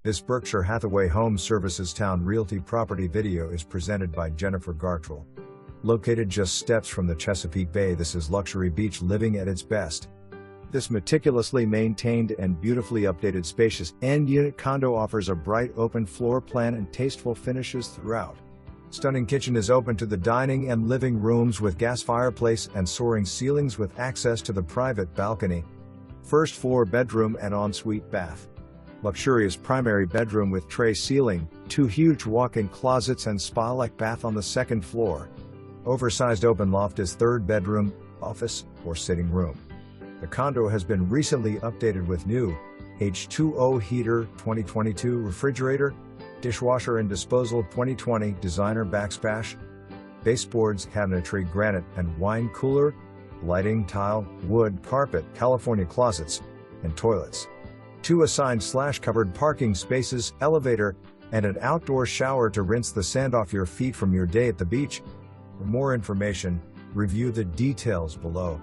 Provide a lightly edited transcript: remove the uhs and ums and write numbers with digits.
This Berkshire Hathaway Home Services Towne Realty property video is presented by Jennifer Gartrell. Located just steps from the Chesapeake Bay, this is luxury beach living at its best. This meticulously maintained and beautifully updated spacious end-unit condo offers a bright open floor plan and tasteful finishes throughout. Stunning kitchen is open to the dining and living rooms with gas fireplace and soaring ceilings with access to the private balcony. First floor bedroom and ensuite bath. Luxurious primary bedroom with tray ceiling, 2 huge walk-in closets and spa-like bath on the second floor. Oversized open loft is third bedroom, office, or sitting room. The condo has been recently updated with new H2O Heater 2022 refrigerator, Dishwasher and Disposal 2020 designer Backspash, Baseboards, Cabinetry, Granite and Wine Cooler, lighting, tile, wood, carpet, California closets, and toilets. 2 assigned/covered parking spaces, elevator, and an outdoor shower to rinse the sand off your feet from your day at the beach. For more information, review the details below.